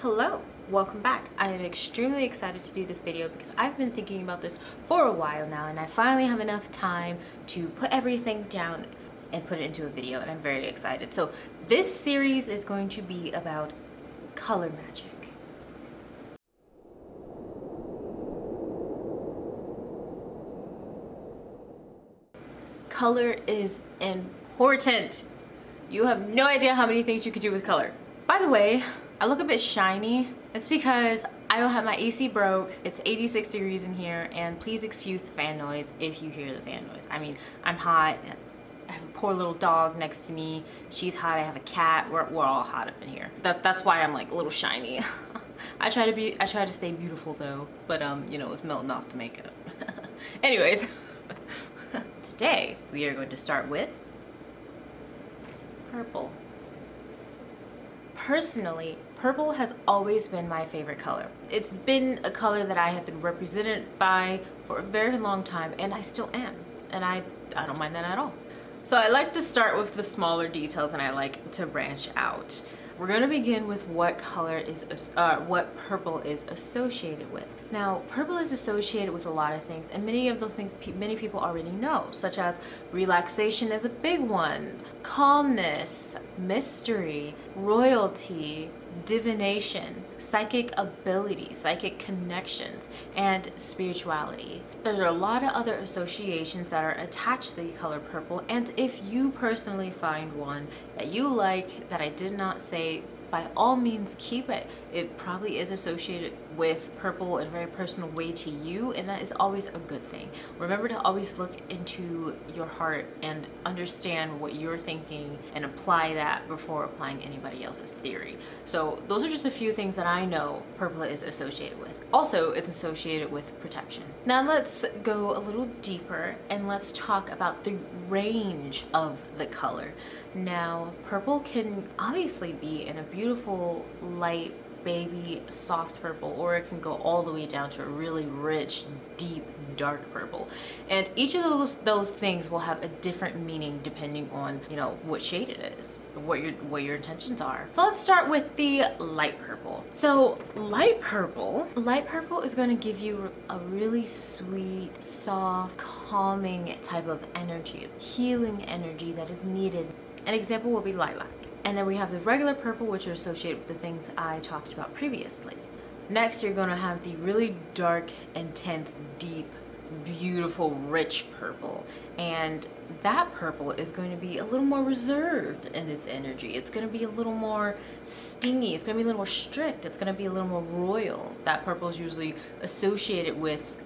Hello, welcome back. I am extremely excited to do this video because I've been thinking about this for a while now and I finally have enough time to put everything down and put it into a video, and I'm very excited. So this series is going to be about color magic. Color is important. You have no idea how many things you could do with color. By the way, I look a bit shiny. It's because I don't have my AC broke. It's 86 degrees in here, and please excuse the fan noise if you hear the fan noise. I mean, I'm hot. I have a poor little dog next to me. She's hot. I have a cat. We're all hot up in here. That's why I'm like a little shiny. I try to stay beautiful though, but you know, it's melting off the makeup. Anyways, today we are going to start with purple. Personally, purple has always been my favorite color. It's been a color that I have been represented by for a very long time, and I still am. And I don't mind that at all. So I like to start with the smaller details and I like to branch out. We're going to begin with what purple is associated with. Now, purple is associated with a lot of things, and many of those things many people already know, such as relaxation is a big one, calmness, mystery, royalty, divination, psychic ability, psychic connections, and spirituality. There's a lot of other associations that are attached to the color purple, and if you personally find one that you like that I did not say, by all means keep it. It probably is associated with purple in a very personal way to you, and that is always a good thing. Remember to always look into your heart and understand what you're thinking and apply that before applying anybody else's theory. So those are just a few things that I know purple is associated with. Also, it's associated with protection. Now let's go a little deeper and let's talk about the range of the color. Now, purple can obviously be in a beautiful light baby soft purple, or it can go all the way down to a really rich deep dark purple, and each of those things will have a different meaning depending on, you know, what shade it is, what your intentions are. So let's start with the light purple. So light purple is going to give you a really sweet, soft, calming type of energy, healing energy that is needed. An example will be lilac. And then we have the regular purple, which are associated with the things I talked about previously. Next, you're going to have the really dark, intense, deep, beautiful, rich purple. And that purple is going to be a little more reserved in its energy. It's going to be a little more stingy. It's going to be a little more strict. It's going to be a little more royal. That purple is usually associated with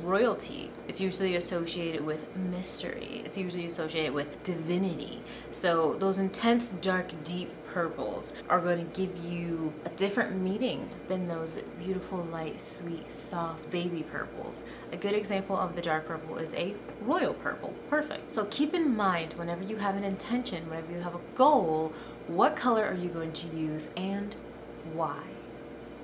royalty. It's usually associated with mystery. It's usually associated with divinity. So those intense, dark, deep purples are going to give you a different meaning than those beautiful, light, sweet, soft baby purples. A good example of the dark purple is a royal purple. Perfect. So keep in mind, whenever you have an intention, whenever you have a goal, what color are you going to use and why?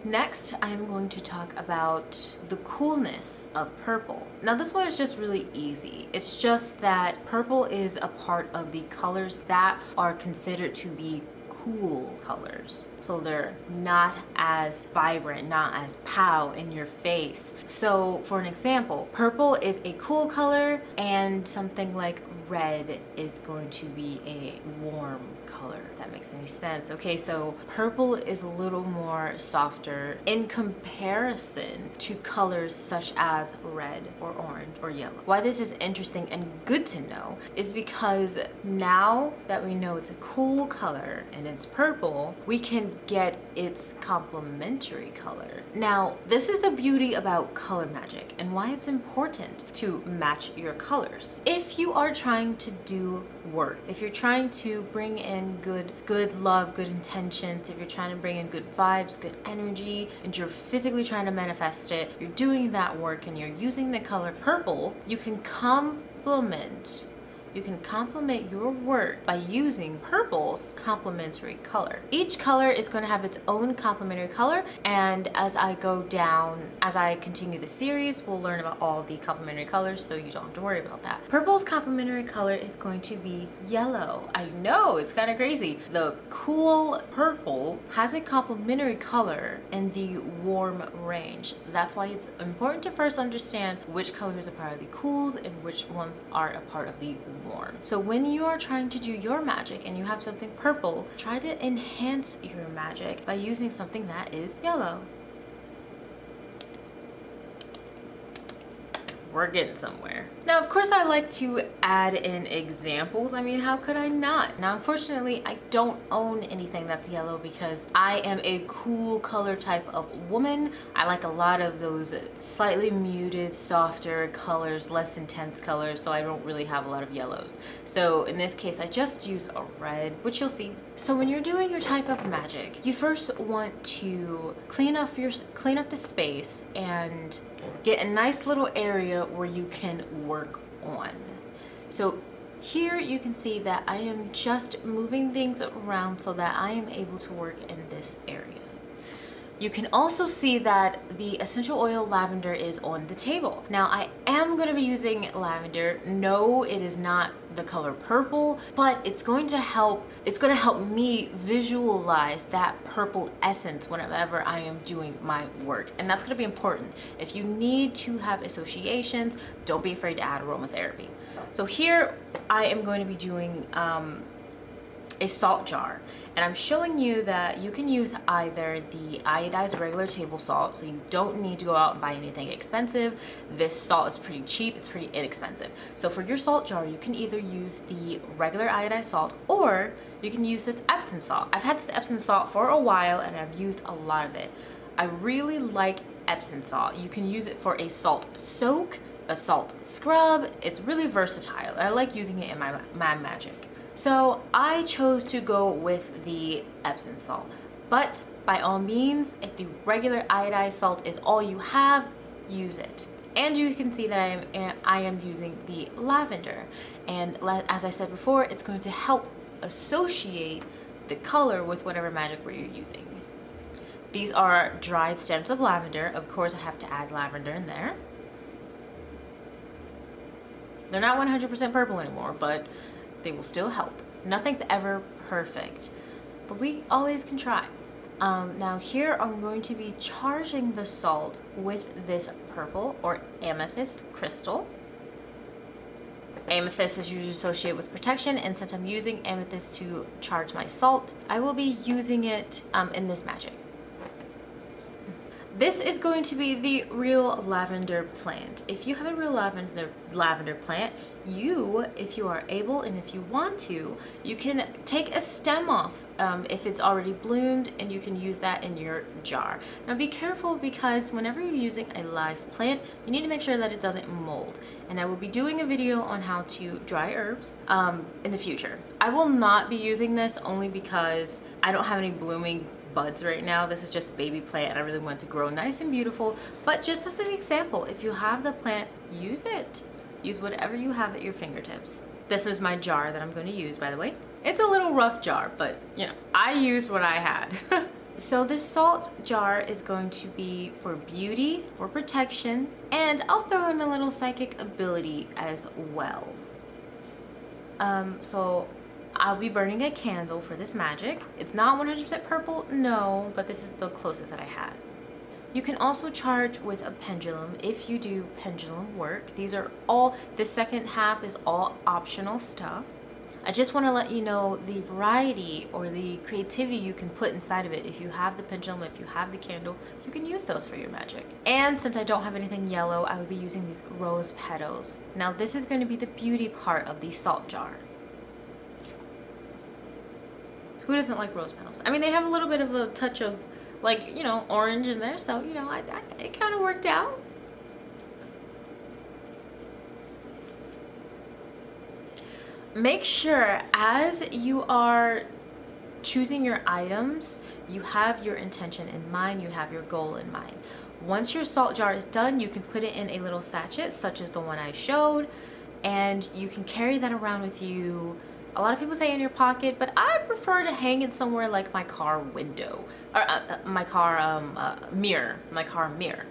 Next, I'm going to talk about the coolness of purple. Now this one is just really easy. It's just that purple is a part of the colors that are considered to be cool colors. So they're not as vibrant, not as pow in your face. So for an example, purple is a cool color and something like red is going to be a warm color, if that makes any sense. Okay, so purple is a little more softer in comparison to colors such as red or orange or yellow. Why this is interesting and good to know is because now that we know it's a cool color and it's purple, we can get its complementary color. Now, this is the beauty about color magic and why it's important to match your colors. If you are trying to do work, if you're trying to bring in good love, good intentions, if you're trying to bring in good vibes, good energy, and you're physically trying to manifest it, you're doing that work and you're using the color purple, you can complement you can complement your work by using purple's complementary color. Each color is going to have its own complementary color, and as I go down, as I continue the series, we'll learn about all the complementary colors, so you don't have to worry about that. Purple's complementary color is going to be yellow. I know, it's kind of crazy. The cool purple has a complementary color in the warm range. That's why it's important to first understand which colors are part of the cools and which ones are a part of the warm. So when you are trying to do your magic and you have something purple, try to enhance your magic by using something that is yellow. We're getting somewhere. Now, of course, I like to add in examples. I mean, how could I not? Now, unfortunately, I don't own anything that's yellow because I am a cool color type of woman. I like a lot of those slightly muted, softer colors, less intense colors, so I don't really have a lot of yellows. So in this case, I just use a red, which you'll see. So when you're doing your type of magic, you first want to clean up the space and get a nice little area where you can work on. So here you can see that I am just moving things around so that I am able to work in this area. You can also see that the essential oil lavender is on the table. Now I am going to be using lavender. No, it is not the color purple, but it's going to help me visualize that purple essence whenever I am doing my work. And that's going to be important. If you need to have associations, don't be afraid to add aromatherapy. So here I am going to be doing a salt jar, and I'm showing you that you can use either the iodized regular table salt, so you don't need to go out and buy anything expensive. This salt is pretty cheap, it's pretty inexpensive. So for your salt jar, you can either use the regular iodized salt or you can use this Epsom salt. I've had this Epsom salt for a while and I've used a lot of it. I really like Epsom salt. You can use it for a salt soak, a salt scrub. It's really versatile. I like using it in my magic. So I chose to go with the Epsom salt, but by all means, if the regular iodized salt is all you have, use it. And you can see that I am using the lavender, and as I said before, it's going to help associate the color with whatever magic word you're using. These are dried stems of lavender. Of course, I have to add lavender in there. They're not 100% purple anymore, but they will still help. Nothing's ever perfect, but we always can try. Now here I'm going to be charging the salt with this purple or amethyst crystal. Amethyst is usually associated with protection, and since I'm using amethyst to charge my salt, I will be using it in this magic. This is going to be the real lavender plant. If you have a real lavender plant, if you are able and if you want to, you can take a stem off if it's already bloomed, and you can use that in your jar. Now be careful, because whenever you're using a live plant, you need to make sure that it doesn't mold. And I will be doing a video on how to dry herbs in the future. I will not be using this only because I don't have any blooming buds right now. This is just a baby plant and I really want it to grow nice and beautiful. But just as an example, if you have the plant, use it. Use whatever you have at your fingertips. This is my jar that I'm going to use, by the way. It's a little rough jar, but you know, I used what I had. So this salt jar is going to be for beauty, for protection, and I'll throw in a little psychic ability as well. So I'll be burning a candle for this magic. It's not 100% purple, no, but this is the closest that I had. You can also charge with a pendulum if you do pendulum work. These are all, the second half is all optional stuff. I just want to let you know the variety or the creativity you can put inside of it. If you have the pendulum, if you have the candle, you can use those for your magic. And since I don't have anything yellow, I will be using these rose petals. Now this is going to be the beauty part of the salt jar. Who doesn't like rose petals? I mean, they have a little bit of a touch of, like, you know, orange in there, so, you know, it kind of worked out. Make sure as you are choosing your items, you have your intention in mind, you have your goal in mind. Once your salt jar is done, you can put it in a little sachet, such as the one I showed, and you can carry that around with you. A lot of people say in your pocket, but I prefer to hang it somewhere like my car window, or my car mirror,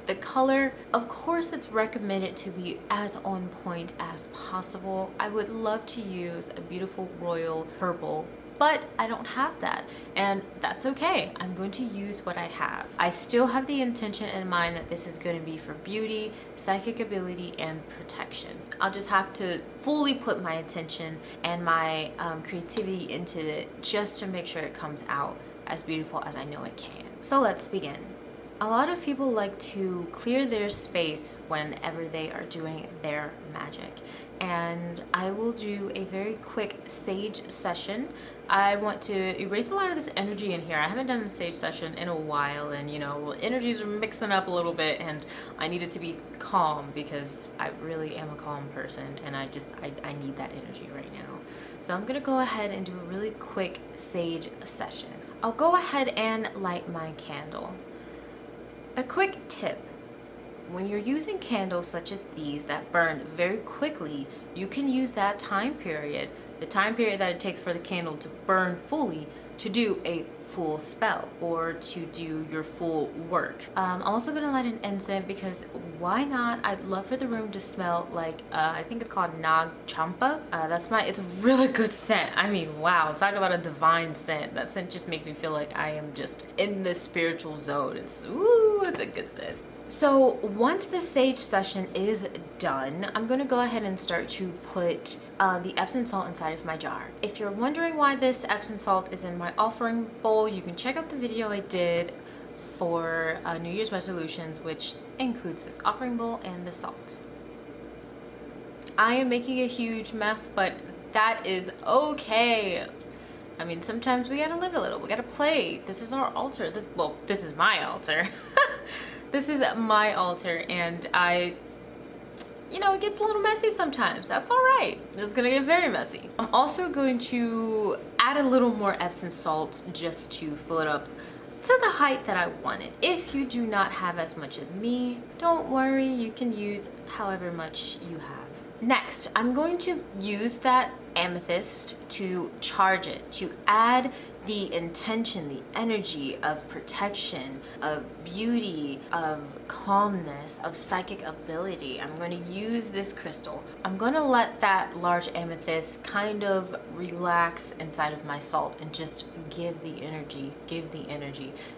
The color, of course, it's recommended to be as on point as possible. I would love to use a beautiful royal purple, but I don't have that, and that's okay. I'm going to use what I have. I still have the intention in mind that this is going to be for beauty, psychic ability, and protection. I'll just have to fully put my attention and my creativity into it just to make sure it comes out as beautiful as I know it can. So let's begin. A lot of people like to clear their space whenever they are doing their magic, and I will do a very quick sage session. I want to erase a lot of this energy in here. I haven't done a sage session in a while, and you know, energies are mixing up a little bit, and I needed to be calm because I really am a calm person, and I need that energy right now. So I'm gonna go ahead and do a really quick sage session. I'll go ahead and light my candle. A quick tip: when you're using candles such as these that burn very quickly, you can use that time period, the time period that it takes for the candle to burn fully, to do a full spell or to do your full work. I'm also gonna light an incense because why not? I'd love for the room to smell like, I think it's called Nag Champa. It's a really good scent. I mean, wow, talk about a divine scent. That scent just makes me feel like I am just in the spiritual zone. It's a good scent. So once the sage session is done, I'm going to go ahead and start to put the Epsom salt inside of my jar. If you're wondering why this Epsom salt is in my offering bowl, you can check out the video I did for New Year's resolutions, which includes this offering bowl and the salt. I am making a huge mess, but that is okay. I mean, sometimes we gotta live a little, we gotta play. This is our altar. This is my altar. This is my altar, and it gets a little messy sometimes. That's all right. It's gonna get very messy. I'm also going to add a little more Epsom salt just to fill it up to the height that I want it. If you do not have as much as me, don't worry, you can use however much you have. Next, I'm going to use that amethyst to charge it, to add the intention, the energy of protection, of beauty, of calmness, of psychic ability. I'm going to use this crystal. I'm going to let that large amethyst kind of relax inside of my salt and just give the energy.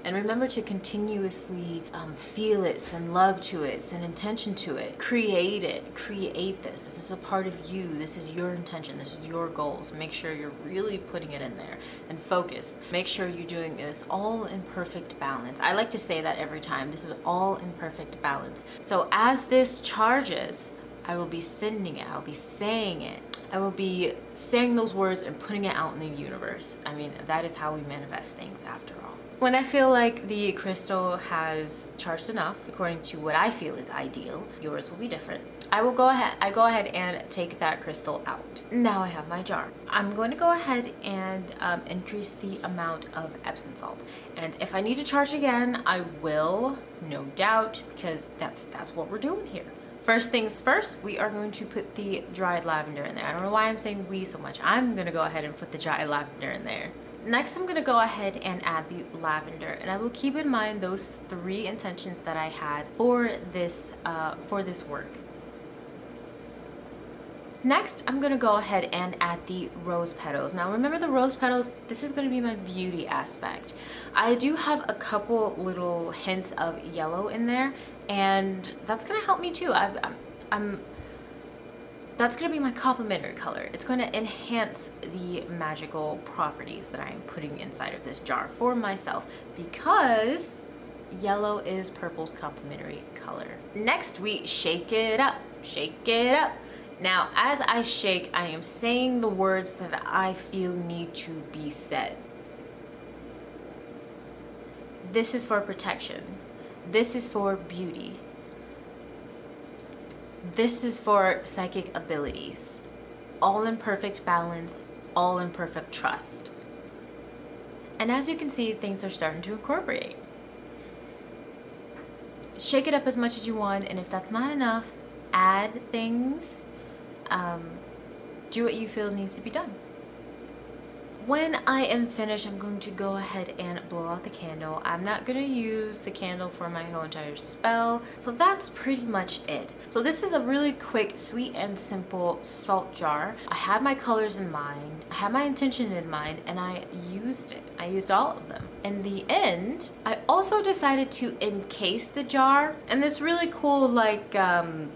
And remember to continuously feel it, send love to it, send intention to it. Create it, create this. This is a part of you. This is your intention. This is your goals. Make sure you're really putting it in there and focus. Make sure you're doing this all in perfect balance. I like to say that every time. This is all in perfect balance. So as this charges, I will be sending it. I'll be saying it. I will be saying those words and putting it out in the universe. I mean, that is how we manifest things after all. When I feel like the crystal has charged enough, according to what I feel is ideal, yours will be different. I go ahead and take that crystal out. Now I have my jar. I'm going to go ahead and increase the amount of Epsom salt. And if I need to charge again, I will, no doubt, because that's what we're doing here. First things first, we are going to put the dried lavender in there. I don't know why I'm saying we so much. I'm going to go ahead and put the dried lavender in there. Next, I'm going to go ahead and add the lavender, and I will keep in mind those 3 intentions that I had for this work. Next, I'm going to go ahead and add the rose petals. Now remember, the rose petals, this is going to be my beauty aspect. I do have a couple little hints of yellow in there, and that's going to help me too. That's going to be my complementary color. It's going to enhance the magical properties that I'm putting inside of this jar for myself, because yellow is purple's complementary color. Next, we shake it up, shake it up. Now, as I shake, I am saying the words that I feel need to be said. This is for protection. This is for beauty. This is for psychic abilities. All in perfect balance, all in perfect trust. And as you can see, things are starting to incorporate. Shake it up as much as you want, and if that's not enough, add things. do what you feel needs to be done. When I am finished, I'm going to go ahead and blow out the candle. I'm not going to use the candle for my whole entire spell. So that's pretty much it. So this is a really quick, sweet and simple salt jar. I had my colors in mind, I had my intention in mind, and I used it. I used all of them. In the end, I also decided to encase the jar in this really cool like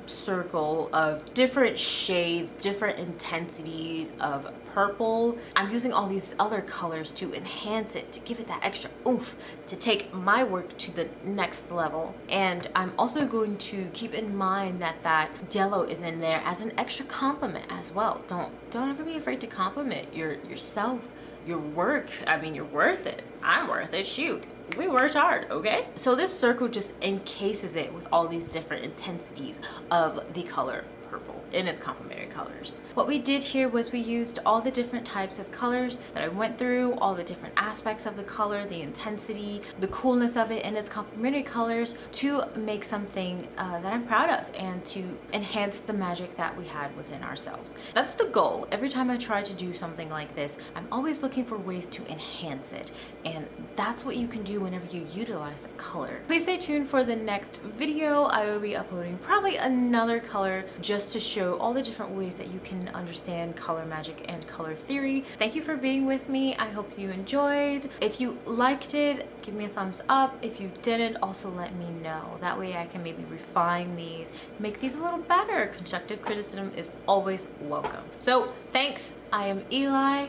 circle of different shades, different intensities of purple. I'm using all these other colors to enhance it, to give it that extra oomph, to take my work to the next level. And I'm also going to keep in mind that that yellow is in there as an extra compliment as well. Don't ever be afraid to compliment yourself, your work. I mean, you're worth it. I'm worth it. Shoot. We worked hard, okay? So this circle just encases it with all these different intensities of the color purple in its complementary colors. What we did here was we used all the different types of colors that I went through, all the different aspects of the color, the intensity, the coolness of it, and its complementary colors to make something that I'm proud of and to enhance the magic that we had within ourselves. That's the goal. Every time I try to do something like this, I'm always looking for ways to enhance it, and that's what you can do whenever you utilize a color. Please stay tuned for the next video. I will be uploading probably another color just to show all the different ways that you can understand color magic and color theory. Thank you for being with me. I hope you enjoyed. If you liked it, give me a thumbs up. If you didn't, also let me know. That way I can maybe refine these, make these a little better. Constructive criticism is always welcome. So thanks. I am Eli.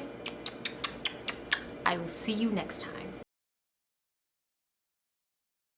I will see you next time.